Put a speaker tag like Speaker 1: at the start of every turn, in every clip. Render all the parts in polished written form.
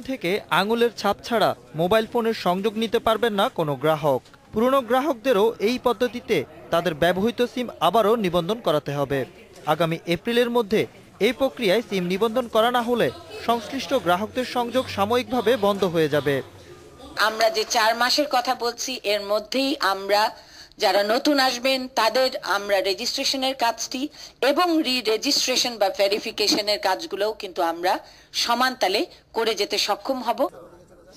Speaker 1: থেকে আঙুলের ছাপ ছাড়া মোবাইল ফোনের সংযোগ নিতে পারবেন না কোনো গ্রাহক। পুরনো গ্রাহকদেরও এই পদ্ধতিতে তাদের ব্যবহৃত সিম আবারও নিবন্ধন করাতে হবে। আগামী এপ্রিলের মধ্যে এই প্রক্রিয়ায় সিম নিবন্ধন করা না হলে সংশ্লিষ্ট গ্রাহকদের সংযোগ সাময়িকভাবে বন্ধ হয়ে যাবে।
Speaker 2: আমরা যে 4 মাসের কথা বলছি এর মধ্যেই আমরা যারা নতুন আসবেন তাদের আমরা রেজিস্ট্রেশনের কাজটি এবং রি-রেজিস্ট্রেশন বা ভেরিফিকেশনের কাজগুলোও কিন্তু আমরা সমান তালে করে যেতে সক্ষম হব।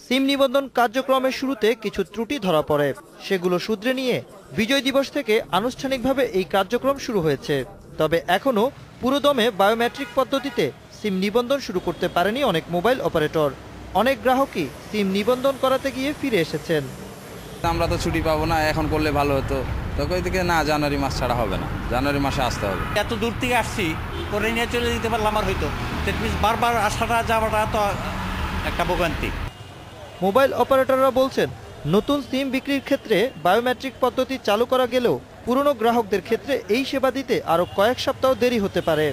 Speaker 1: সিম নিবন্ধন কার্যক্রমের শুরুতে কিছু ত্রুটি ধরা পড়ে, সেগুলো শুধরে নিয়ে বিজয় দিবস থেকে আনুষ্ঠানিকভাবে এই কার্যক্রম শুরু হয়েছে। তবে এখনও পুরোদমে বায়োমেট্রিক পদ্ধতিতে সিম নিবন্ধন শুরু করতে পারেনি অনেক মোবাইল অপারেটর। অনেক গ্রাহকই সিম নিবন্ধন করাতে গিয়ে ফিরে এসেছেন।
Speaker 3: আমরা তো ছুটি পাবো না, এখন করলে ভালো হতো। তখন থেকে না, জানুয়ারি মাস ছাড়া হবে না, জানুয়ারি মাসে আসতে হবে।
Speaker 4: এত দূর থেকে আসছি, করে নিয়ে চলে যেতে পারলাম আর হয়তো বারবার আসাটা যাওয়াটা তো একটা ভোগান্তি।
Speaker 1: মোবাইল অপারেটররা বলছেন, নতুন সিম বিক্রির ক্ষেত্রে বায়োমেট্রিক পদ্ধতি চালু করা গেলেও পুরনো গ্রাহকদের ক্ষেত্রে এই সেবা দিতে আরও কয়েক সপ্তাহ দেরি হতে পারে।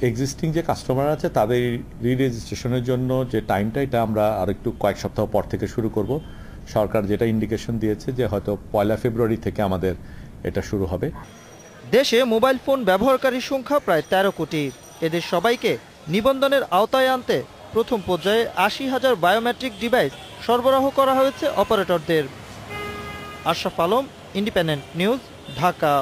Speaker 5: এক্সিস্টিং যে কাস্টমার আছে তাদের রি-রেজিস্ট্রেশনের জন্য যে টাইমটা, এটা আমরা আর একটু কয়েক সপ্তাহ পর থেকে শুরু করব। সরকার যেটা ইন্ডিকেশন দিয়েছে যে হয়তো 1 ফেব্রুয়ারি থেকে আমাদের এটা শুরু হবে।
Speaker 1: দেশে মোবাইল ফোন ব্যবহারকারীর সংখ্যা প্রায় 13 কোটি। এদের সবাইকে নিবন্ধনের আওতায় আনতে প্রথম পর্যায়ে 80,000 বায়োমেট্রিক ডিভাইস সরবরাহ করা হয়েছে অপারেটরদের। Ashraf Alam, independent news, Dhaka.